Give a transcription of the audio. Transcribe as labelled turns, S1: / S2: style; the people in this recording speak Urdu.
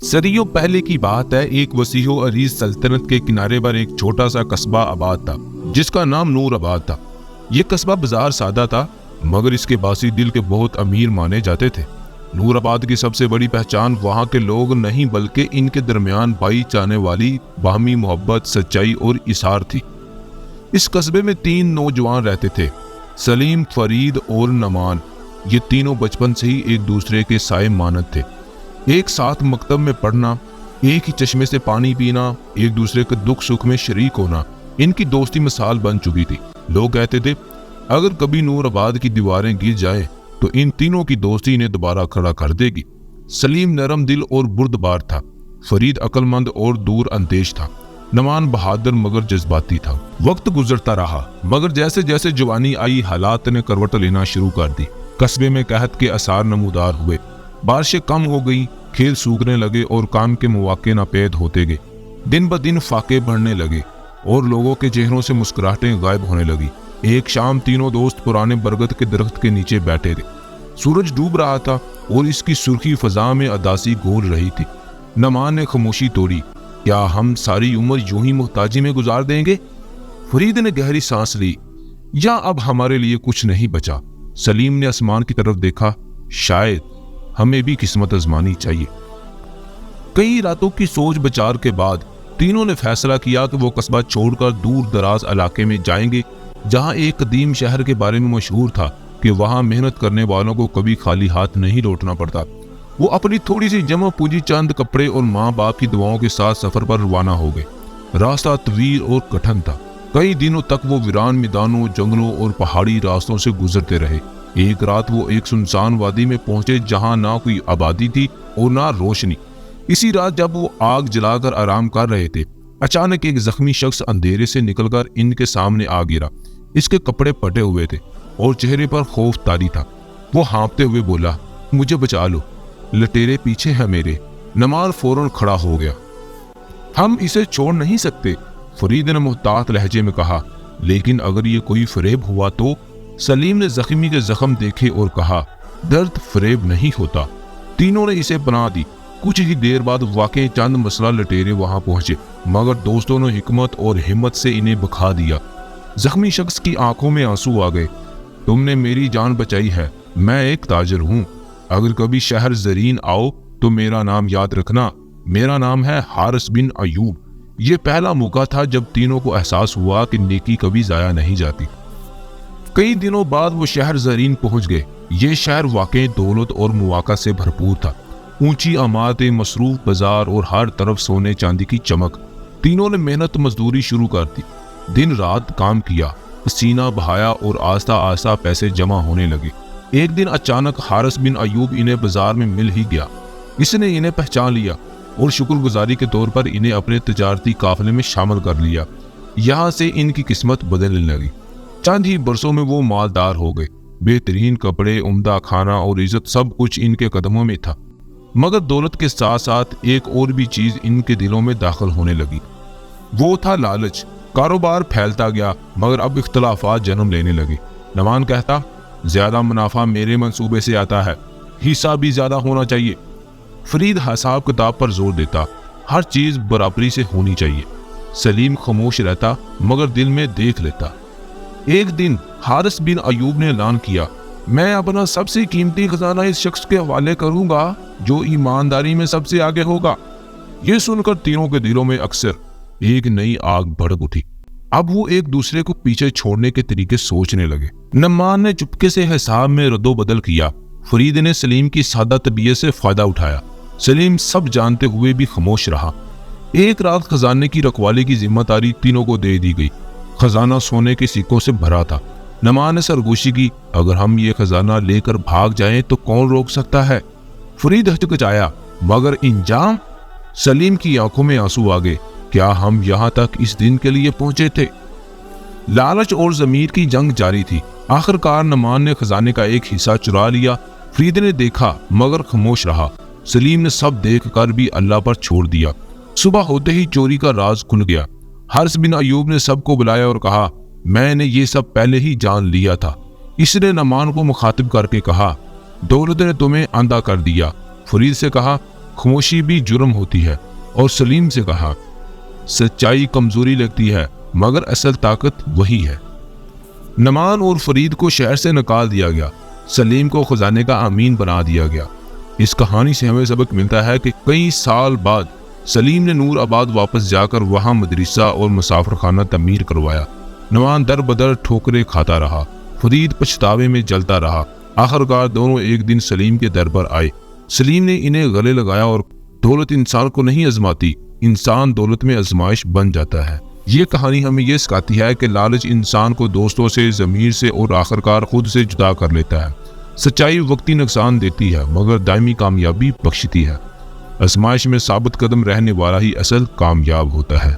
S1: صدیوں پہلے کی بات ہے، ایک وسیع و عریض سلطنت کے کنارے پر ایک چھوٹا سا قصبہ آباد تھا جس کا نام نور آباد تھا۔ یہ قصبہ بازار سادہ تھا مگر اس کے باسی دل کے بہت امیر مانے جاتے تھے۔ نور آباد کی سب سے بڑی پہچان وہاں کے لوگ نہیں بلکہ ان کے درمیان پائی جانے والی باہمی محبت، سچائی اور اثار تھی۔ اس قصبے میں 3 نوجوان رہتے تھے، سلیم، فرید اور نعمان۔ یہ تینوں بچپن سے ہی ایک دوسرے کے سائے مانند تھے۔ ایک ساتھ مکتب میں پڑھنا، ایک ہی چشمے سے پانی پینا، ایک دوسرے کے دکھ سکھ میں شریک ہونا، ان کی دوستی مثال بن چکی تھی۔ لوگ کہتے تھے اگر کبھی نور آباد کی دیواریں گر جائیں تو ان تینوں کی دوستی انہیں دوبارہ کھڑا کر دے گی۔ سلیم نرم دل اور بردبار تھا، فرید عقل مند اور دور اندیش تھا، نعمان بہادر مگر جذباتی تھا۔ وقت گزرتا رہا مگر جیسے جیسے جوانی آئی حالات نے کروٹ لینا شروع کر دی۔ قصبے میں قحط کے آثار نمودار ہوئے، بارشیں کم ہو گئی، کھیل سوکھنے لگے اور کام کے مواقع ناپید ہوتے گئے۔ دن بدن فاقے بڑھنے لگے اور لوگوں کے چہروں سے مسکراہٹیں غائب ہونے لگی۔ ایک شام تینوں دوست پرانے برگد کے درخت کے نیچے بیٹھے تھے۔ سورج ڈوب رہا تھا اور اس کی سرخی فضا میں اداسی گھول رہی تھی۔ نعمان نے خاموشی توڑی، کیا ہم ساری عمر یوں ہی محتاجی میں گزار دیں گے؟ فرید نے گہری سانس لی، یا اب ہمارے لیے کچھ نہیں بچا؟ سلیم نے آسمان کی طرف دیکھا، شاید ہمیں بھی قسمت آزمانی چاہیے۔ کئی راتوں کی سوچ بچار کے بعد تینوں نے فیصلہ کیا کہ وہ قصبہ چھوڑ کر دور دراز علاقے میں جائیں گے، جہاں ایک قدیم شہر کے بارے میں مشہور تھا کہ وہاں محنت کرنے والوں کو کبھی خالی ہاتھ نہیں لوٹنا پڑتا۔ وہ اپنی تھوڑی سی جمع پونجی، چند کپڑے اور ماں باپ کی دعاؤں کے ساتھ سفر پر روانہ ہو گئے۔ راستہ طویل اور کٹھن تھا، کئی دنوں تک وہ ویران میدانوں، جنگلوں اور پہاڑی راستوں سے گزرتے رہے۔ ایک رات وہ ایک سنسان وادی میں پہنچے جہاں نہ کوئی آبادی تھی اور نہ روشنی۔ اسی رات جب وہ آگ جلا کر آرام کر رہے تھے، اچانک ایک زخمی شخص اندھیرے سے نکل کر ان کے سامنے آ گرا۔ اس کے کپڑے پھٹے ہوئے تھے اور چہرے پر خوف طاری تھا۔ وہ ہانپتے ہوئے بولا، مجھے بچا لو، لٹیرے پیچھے ہے میرے۔ نعمان فوراً کھڑا ہو گیا، ہم اسے چھوڑ نہیں سکتے، فرید نے محتاط لہجے میں کہا، لیکن اگر یہ کوئی فریب ہوا تو؟ سلیم نے زخمی کے زخم دیکھے اور کہا، درد فریب نہیں ہوتا۔ تینوں نے اسے پناہ دی۔ کچھ ہی دیر بعد واقعی چند مسئلہ لٹیرے وہاں پہنچے مگر دوستوں نے حکمت اور ہمت سے انہیں بکھا دیا۔ زخمی شخص کی آنکھوں میں آنسو آ گئے، تم نے میری جان بچائی ہے، میں ایک تاجر ہوں، اگر کبھی شہر زرین آؤ تو میرا نام یاد رکھنا، میرا نام ہے حارث بن ایوب۔ یہ پہلا موقع تھا جب تینوں کو احساس ہوا کہ نیکی کبھی ضائع نہیں جاتی۔ کئی دنوں بعد وہ شہر زرین پہنچ گئے۔ یہ شہر واقعی دولت اور مواقع سے بھرپور تھا، اونچی عمارتیں، مصروف بازار اور ہر طرف سونے چاندی کی چمک۔ تینوں نے محنت مزدوری شروع کر دی، دن رات کام کیا، پسینہ بہایا اور آہستہ آہستہ پیسے جمع ہونے لگے۔ ایک دن اچانک حارث بن ایوب انہیں بازار میں مل ہی گیا۔ اس نے انہیں پہچان لیا اور شکر گزاری کے طور پر انہیں اپنے تجارتی قافلے میں شامل کر لیا۔ یہاں سے ان کی قسمت بدلنے لگی۔ چند ہی برسوں میں وہ مالدار ہو گئے، بہترین کپڑے، عمدہ کھانا اور عزت سب کچھ ان کے قدموں میں تھا۔ مگر دولت کے ساتھ ساتھ ایک اور بھی چیز ان کے دلوں میں داخل ہونے لگی، وہ تھا لالچ۔ کاروبار پھیلتا گیا مگر اب اختلافات جنم لینے لگے۔ نعمان کہتا، زیادہ منافع میرے منصوبے سے آتا ہے، حصہ بھی زیادہ ہونا چاہیے۔ فرید حساب کتاب پر زور دیتا، ہر چیز برابری سے ہونی چاہیے۔ سلیم خاموش رہتا مگر دل میں دیکھ لیتا۔ ایک دن حارث بن ایوب نے اعلان کیا، میں اپنا سب سے قیمتی خزانہ اس شخص کے حوالے کروں گا جو ایمانداری میں سب سے آگے ہوگا۔ یہ سن کر تینوں کے دلوں میں اکثر ایک نئی آگ بھڑک اٹھی۔ اب وہ ایک دوسرے کو پیچھے چھوڑنے کے طریقے سوچنے لگے۔ نعمان نے چپکے سے حساب میں رد و بدل کیا، فرید نے سلیم کی سادہ طبیعت سے فائدہ اٹھایا۔ سلیم سب جانتے ہوئے بھی خاموش رہا۔ ایک رات خزانے کی رکھوالی کی ذمہ داری تینوں کو دے دی گئی۔ خزانہ سونے کے سکوں سے بھرا تھا۔ نعمان نے سرگوشی کی، اگر ہم یہ خزانہ لے کر بھاگ جائیں تو کون روک سکتا ہے؟ فرید ہچکچایا، مگر انجام؟ سلیم کی آنکھوں میں آنسو آ گئے، کیا ہم یہاں تک اس دن کے لیے پہنچے تھے؟ لالچ اور ضمیر کی جنگ جاری تھی۔ آخر کار نعمان نے خزانے کا ایک حصہ چرا لیا۔ فرید نے دیکھا مگر خاموش رہا۔ سلیم نے سب دیکھ کر بھی اللہ پر چھوڑ دیا۔ صبح ہوتے ہی چوری کا راز کھل گیا۔ حارث بن ایوب نے سب کو بلایا اور کہا، میں نے یہ سب پہلے ہی جان لیا تھا۔ اس نے نعمان کو مخاطب کر کے کہا، دولت نے تمہیں اندھا کر دیا۔ فرید سے کہا، خاموشی بھی جرم ہوتی ہے، اور سلیم سے کہا، سچائی کمزوری لگتی ہے مگر اصل طاقت وہی ہے۔ نعمان اور فرید کو شہر سے نکال دیا گیا، سلیم کو خزانے کا امین بنا دیا گیا۔ اس کہانی سے ہمیں سبق ملتا ہے کہ کئی سال بعد سلیم نے نور آباد واپس جا کر وہاں مدرسہ اور مسافر خانہ تعمیر کروایا۔ نعمان در بدر ٹھوکریں کھاتا رہا، فرید پچھتاوے میں جلتا رہا۔ آخرکار دونوں ایک دن سلیم کے در پر آئے۔ سلیم نے انہیں گلے لگایا اور دولت انسان کو نہیں آزماتی، انسان دولت میں آزمائش بن جاتا ہے۔ یہ کہانی ہمیں یہ سکھاتی ہے کہ لالچ انسان کو دوستوں سے، ضمیر سے اور آخرکار خود سے جدا کر لیتا ہے۔ سچائی وقتی نقصان دیتی ہے مگر دائمی کامیابی بخشتی ہے۔ آزمائش میں ثابت قدم رہنے والا ہی اصل کامیاب ہوتا ہے۔